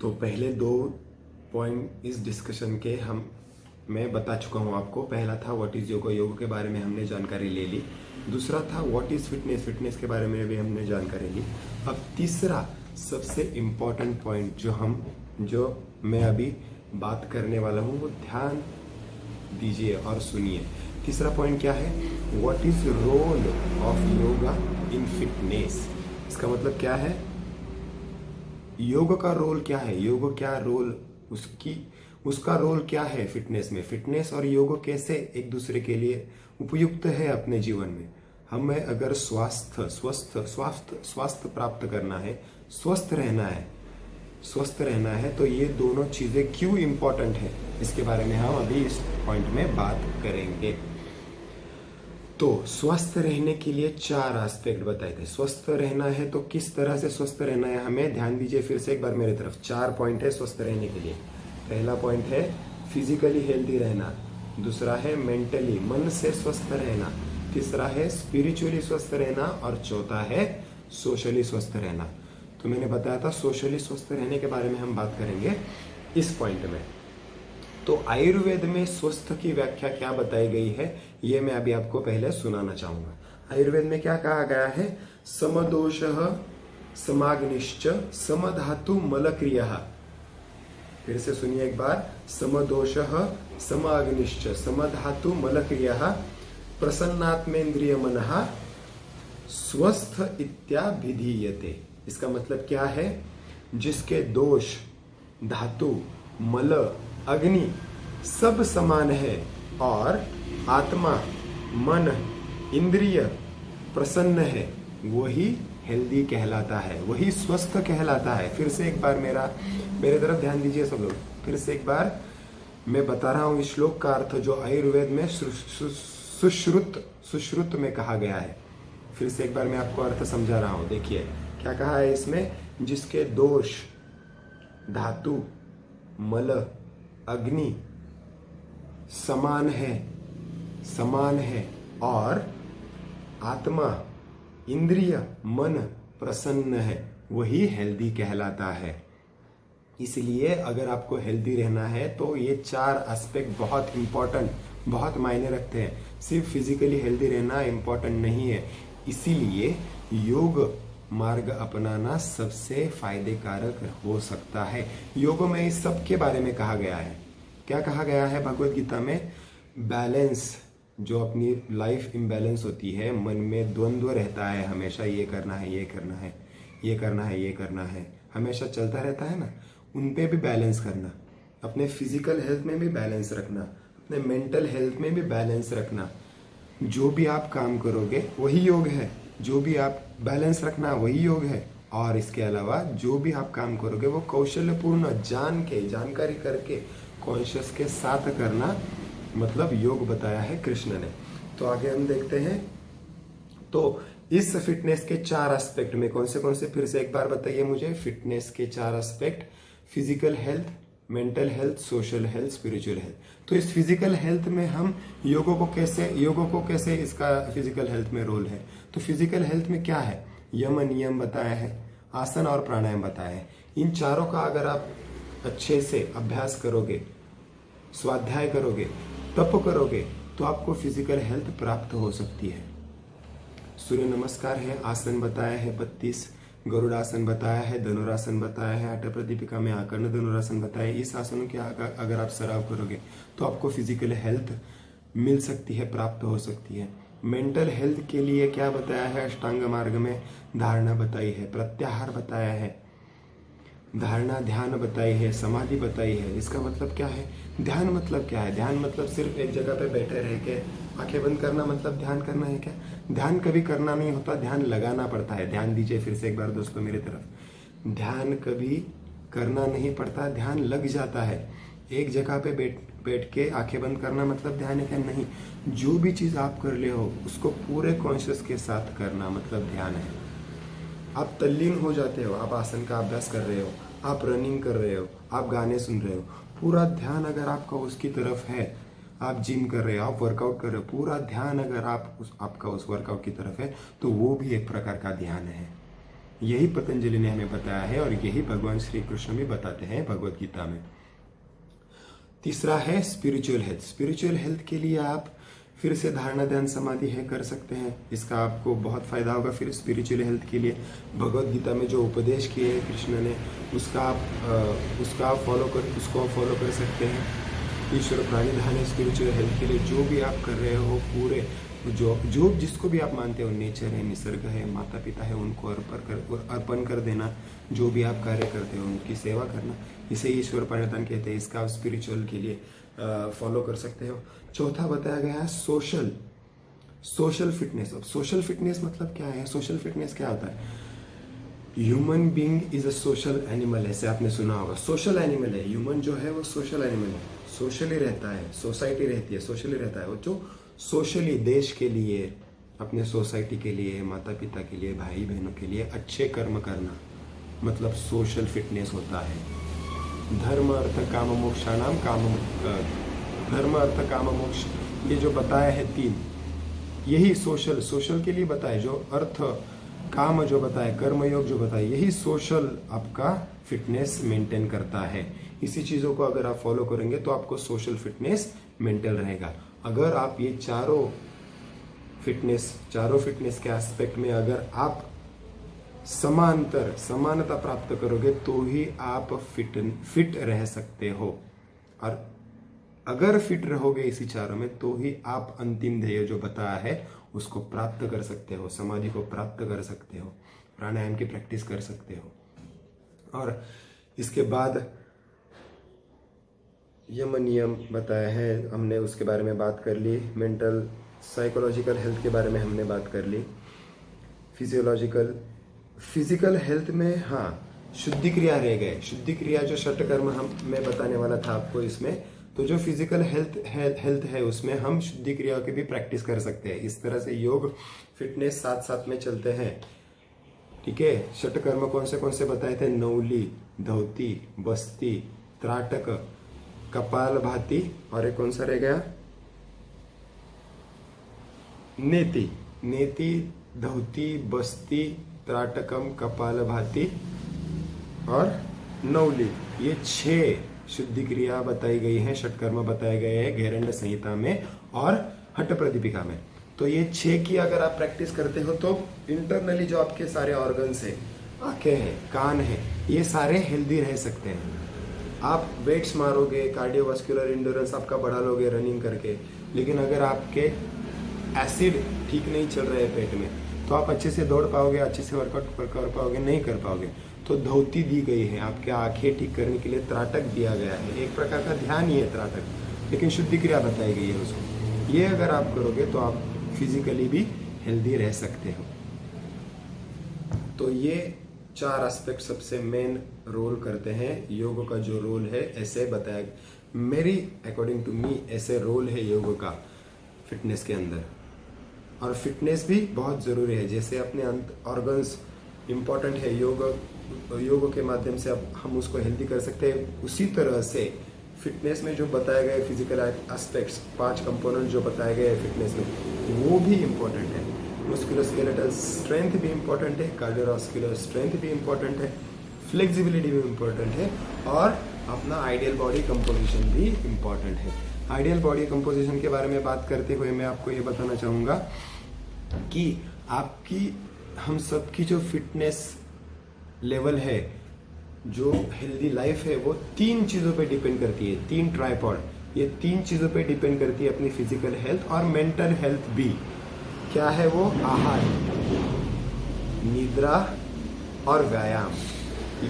तो पहले दो पॉइंट इस डिस्कशन के मैं बता चुका हूँ आपको। पहला था व्हाट इज योगा, योग के बारे में हमने जानकारी ले ली। दूसरा था व्हाट इज फिटनेस, फिटनेस के बारे में भी हमने जानकारी ली। अब तीसरा सबसे इम्पोर्टेंट पॉइंट जो मैं अभी बात करने वाला हूँ वो ध्यान दीजिए और सुनिए। तीसरा पॉइंट क्या है? What is role of yoga in fitness. इसका मतलब क्या है? योग का रोल क्या है, योग क्या रोल उसका रोल क्या है फिटनेस में। फिटनेस और योग कैसे एक दूसरे के लिए उपयुक्त है अपने जीवन में। हमें अगर स्वास्थ्य प्राप्त करना है, स्वस्थ रहना है तो ये दोनों चीजें क्यों इंपॉर्टेंट है, इसके बारे में हम अभी इस पॉइंट में बात करेंगे। तो स्वस्थ रहने के लिए 4 एस्पेक्ट बताए थे। स्वस्थ रहना है तो किस तरह से स्वस्थ रहना है हमें, ध्यान दीजिए फिर से एक बार मेरे तरफ। 4 पॉइंट है स्वस्थ रहने के लिए। पहला पॉइंट है फिजिकली हेल्दी रहना, दूसरा है मेंटली मन से स्वस्थ रहना, तीसरा है स्पिरिचुअली स्वस्थ रहना और चौथा है सोशली स्वस्थ रहना। तो मैंने बताया था सोशली स्वस्थ रहने के बारे में हम बात करेंगे इस पॉइंट में। तो आयुर्वेद में स्वस्थ की व्याख्या क्या बताई गई है ये मैं अभी आपको पहले सुनाना चाहूंगा। आयुर्वेद में क्या कहा गया है? समदोषः समाग्निश्च समधातु मलक्रियः। फिर से सुनिए एक बार। समदोषः समाग्निश्च समधातु मलक्रियः प्रसन्नात्मेन्द्रिय मनः स्वस्थ इत्याभिधीयते। इसका मतलब क्या है? जिसके दोष, धातु, मल, अग्नि सब समान है और आत्मा, मन, इंद्रिय प्रसन्न है, वही हेल्दी कहलाता है, वही स्वस्थ कहलाता है। फिर से एक बार मेरे तरफ ध्यान दीजिए सब लोग। फिर से एक बार मैं बता रहा हूं इस श्लोक का अर्थ जो आयुर्वेद में सुश्रुत में कहा गया है। फिर से एक बार मैं आपको अर्थ समझा रहा हूं। देखिए क्या कहा है इसमें? जिसके दोष, धातु, मल, अग्नि समान है और आत्मा, इंद्रिय, मन प्रसन्न है, वही हेल्दी कहलाता है। इसलिए अगर आपको हेल्दी रहना है तो ये 4 एस्पेक्ट बहुत इंपॉर्टेंट, बहुत मायने रखते हैं। सिर्फ फिजिकली हेल्दी रहना इंपॉर्टेंट नहीं है। इसीलिए योग मार्ग अपनाना सबसे फायदे कारक हो सकता है। योग में इस सब के बारे में कहा गया है। क्या कहा गया है भगवत गीता में? बैलेंस, जो अपनी लाइफ इम्बैलेंस होती है, मन में द्वंद्व रहता है, हमेशा ये करना है, ये करना है, ये करना है, ये करना है, हमेशा चलता रहता है ना, उन पे भी बैलेंस करना। अपने फिजिकल हेल्थ में भी बैलेंस रखना, अपने मेंटल हेल्थ में भी बैलेंस रखना। जो भी आप काम करोगे वही योग है, जो भी आप बैलेंस रखना वही योग है। और इसके अलावा जो भी आप काम करोगे वो कौशल्यपूर्ण जानकारी करके कॉन्शियस के साथ करना, मतलब योग बताया है कृष्ण ने। तो आगे हम देखते हैं। तो इस फिटनेस के 4 एस्पेक्ट में कौन से फिर से एक बार बताइए मुझे। फिटनेस के 4 aspect: physical health, mental health, social health, spiritual health. तो इस फिजिकल हेल्थ में हम योग को कैसे इसका फिजिकल हेल्थ में रोल है। तो फिजिकल हेल्थ में क्या है? यम नियम बताया है, आसन और प्राणायाम बताया है। इन चारों का अगर आप अच्छे से अभ्यास करोगे, स्वाध्याय करोगे, तप करोगे तो आपको फिजिकल हेल्थ प्राप्त हो सकती है। सूर्य नमस्कार है, आसन बताया है 32, गरुड़ासन बताया है, धनुरासन बताया है, अट प्रदीपिका में आकर्ण धनुरासन बताया है। इस आसनों के अगर आप सराव करोगे तो आपको फिजिकल हेल्थ मिल सकती है, प्राप्त हो सकती है। मेंटल हेल्थ के लिए क्या बताया है? अष्टांग मार्ग में धारणा बताई है, प्रत्याहार बताया है, धारणा ध्यान बताई है, समाधि बताई है। इसका मतलब क्या है? ध्यान मतलब क्या है? ध्यान मतलब सिर्फ एक जगह पे बैठे रह के आंखें बंद करना मतलब ध्यान करना है क्या? ध्यान कभी करना नहीं होता, ध्यान लगाना पड़ता है। ध्यान दीजिए फिर से एक बार दोस्तों मेरी तरफ। ध्यान कभी करना नहीं पड़ता, ध्यान लग जाता है। एक जगह पे बैठ के आंखें बंद करना मतलब ध्यान है क्या? नहीं। जो भी चीज आप कर रहे हो उसको पूरे कॉन्शियस के साथ करना मतलब ध्यान है। आप तल्लीन हो जाते हो, आप आसन का अभ्यास कर रहे हो, आप रनिंग कर रहे हो, आप गाने सुन रहे हो, पूरा ध्यान अगर आपका उसकी तरफ है, आप जिम कर रहे हो, आप वर्कआउट कर रहे हो, पूरा ध्यान अगर आपका उस वर्कआउट की तरफ है तो वो भी एक प्रकार का ध्यान है। यही पतंजलि ने हमें बताया है और यही भगवान श्री कृष्ण भी बताते हैं भगवत गीता में। तीसरा है स्पिरिचुअल हेल्थ। स्पिरिचुअल हेल्थ के लिए आप फिर से धारणा ध्यान समाधि है कर सकते हैं, इसका आपको बहुत फायदा होगा। फिर स्पिरिचुअल हेल्थ के लिए भगवत गीता में जो उपदेश किए हैं कृष्ण ने उसको आप फॉलो कर सकते हैं। ईश्वर प्राणिधान है स्पिरिचुअल हेल्थ के लिए। जो भी आप कर रहे हो पूरे जो जिसको भी आप मानते हो, नेचर है, निसर्ग है, माता पिता है, उनको अर्पण कर देना। जो भी आप कार्य करते हो उनकी सेवा करना, इसे ईश्वर प्राणिधान कहते हैं। इसका आप स्पिरिचुअल के लिए फॉलो कर सकते हो। चौथा बताया गया है सोशल फिटनेस। अब सोशल फिटनेस मतलब क्या है? सोशल फिटनेस क्या होता है? Human being is a social animal, ऐसे आपने सुना होगा। सोशल एनिमल है ह्यूमन, जो है वो सोशल एनिमल है, सोशली रहता है, सोसाइटी रहती है, सोशली रहता है। वो जो सोशली देश के लिए, अपने सोसाइटी के लिए, माता पिता के लिए, भाई बहनों के लिए अच्छे कर्म करना मतलब सोशल फिटनेस होता है। धर्म अर्थ काम मोक्षाणाम धर्म अर्थ काम मोक्ष, ये जो बताया है तीन, यही सोशल के लिए बताए। जो अर्थ काम जो बताए, कर्मयोग जो बताए, यही सोशल आपका फिटनेस मेंटेन करता है। इसी चीजों को अगर आप फॉलो करेंगे तो आपको सोशल फिटनेस मेंटेन रहेगा। अगर आप ये चारों फिटनेस के एस्पेक्ट में अगर आप समानता प्राप्त करोगे तो ही आप फिट रह सकते हो। और अगर फिट रहोगे इसी चारों में तो ही आप अंतिम ध्येय जो बताया है उसको प्राप्त कर सकते हो, समाधि को प्राप्त कर सकते हो, प्राणायाम की प्रैक्टिस कर सकते हो। और इसके बाद यम नियम बताया है हमने, उसके बारे में बात कर ली। मेंटल साइकोलॉजिकल हेल्थ के बारे में हमने बात कर ली। फिजिकल हेल्थ में शुद्धि क्रिया रह गए। शुद्धि क्रिया जो षट कर्म मैं बताने वाला था आपको इसमें, तो जो फिजिकल हेल्थ है उसमें हम शुद्धि क्रिया की भी प्रैक्टिस कर सकते हैं। इस तरह से योग फिटनेस साथ साथ में चलते हैं। ठीक है, षट कर्म कौन से बताए थे? नौली, धौती, बस्ती, त्राटक, कपाल भाती, और एक कौन सा रह गया? नेति, धौती, बस्ती, त्राटकम, कपाल भाती और नौली, ये 6 शुद्धि क्रिया बताई गई है, षटकर्म बताए गए हैं गैरंड संहिता में और हठ प्रदीपिका में। तो ये 6 की अगर आप प्रैक्टिस करते हो तो इंटरनली जो आपके सारे ऑर्गन्स है, आंखें हैं, कान है, ये सारे हेल्दी रह सकते हैं। आप वेट्स मारोगे, कार्डियोवास्कुलर इंड्योरेंस आपका बढ़ा लोगे रनिंग करके, लेकिन अगर आपके एसिड ठीक नहीं चल रहे हैं पेट में तो आप अच्छे से दौड़ पाओगे, अच्छे से वर्कआउट कर पाओगे? नहीं कर पाओगे। तो धौती दी गई है, आपके आंखें ठीक करने के लिए त्राटक दिया गया है, एक प्रकार का ध्यान ही है त्राटक, लेकिन शुद्धि क्रिया बताई गई है उसको। ये अगर आप करोगे तो आप फिजिकली भी हेल्दी रह सकते हो। तो ये 4 एस्पेक्ट सबसे मेन रोल करते हैं। योग का जो रोल है ऐसे बताया, मेरी अकॉर्डिंग टू मी ऐसे रोल है योग का फिटनेस के अंदर। और फिटनेस भी बहुत जरूरी है, जैसे अपने ऑर्गन्स इम्पॉर्टेंट है, योग के माध्यम से अब हम उसको हेल्दी कर सकते हैं। उसी तरह से फिटनेस में जो बताए गए फिजिकल एस्पेक्ट्स, 5 कंपोनेंट जो बताए गए फिटनेस में, वो भी इम्पोर्टेंट है। मस्कुलोस्केलेटल स्ट्रेंथ भी इम्पोर्टेंट है, कार्डियोवास्कुलर स्ट्रेंथ भी इम्पोर्टेंट है, फ्लेक्सिबिलिटी भी इम्पोर्टेंट है, और अपना आइडियल बॉडी कंपोजिशन भी इम्पोर्टेंट है। आइडियल बॉडी कंपोजिशन के बारे में बात करते हुए मैं आपको ये बताना चाहूँगा कि हम सबकी जो फिटनेस लेवल है, जो हेल्दी लाइफ है, वो 3 चीज़ों पे डिपेंड करती है। 3 ट्राइपॉड, ये 3 चीज़ों पे डिपेंड करती है, अपनी फिजिकल हेल्थ और मेंटल हेल्थ भी। क्या है वो? आहार, निद्रा और व्यायाम।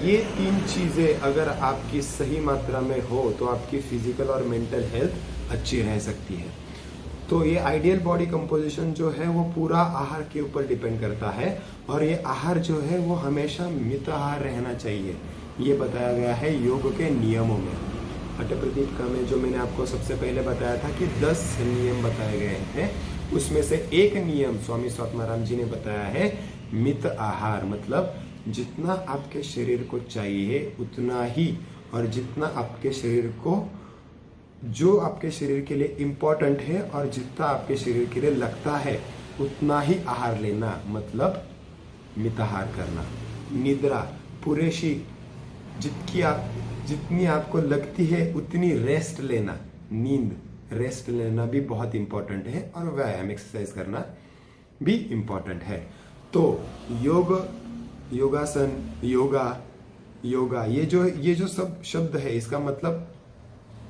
ये 3 चीज़ें अगर आपकी सही मात्रा में हो तो आपकी फिजिकल और मेंटल हेल्थ अच्छी रह सकती है। तो ये आइडियल बॉडी कंपोजिशन जो है वो पूरा आहार के ऊपर डिपेंड करता है, और ये आहार जो है वो हमेशा मित आहार रहना चाहिए। ये बताया गया है योग के नियमों में। हठ प्रदीपिका में जो मैंने आपको सबसे पहले बताया था कि 10 नियम बताए गए हैं, उसमें से एक नियम स्वामी स्वात्माराम जी ने बताया है मित आहार, मतलब जितना आपके शरीर को चाहिए उतना ही, और जितना आपके शरीर को, जो आपके शरीर के लिए इम्पोर्टेंट है और जितना आपके शरीर के लिए लगता है उतना ही आहार लेना, मतलब मिताहार करना। निद्रा पुरेशी, जितनी आपको लगती है उतनी रेस्ट लेना, नींद रेस्ट लेना भी बहुत इंपॉर्टेंट है, और व्यायाम एक्सरसाइज करना भी इंपॉर्टेंट है। तो योग, योगासन, योगा ये जो सब शब्द है, इसका मतलब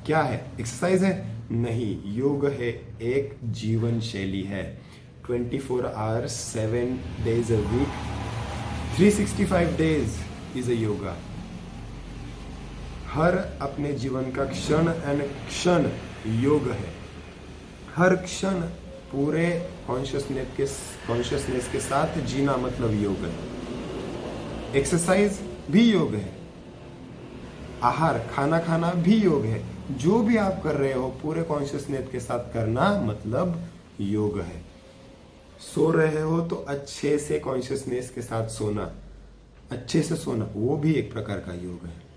क्या है? एक्सरसाइज है? नहीं, योग है एक जीवन शैली है। 24 hours 7 days a week 365 days is a yoga. हर अपने जीवन का क्षण योग है। हर क्षण पूरे कॉन्शियसनेस के साथ जीना मतलब योग है। एक्सरसाइज भी योग है, आहार खाना खाना भी योग है। जो भी आप कर रहे हो पूरे कॉन्शियसनेस के साथ करना मतलब योग है। सो रहे हो तो अच्छे से कॉन्शियसनेस के साथ सोना, अच्छे से सोना, वो भी एक प्रकार का योग है।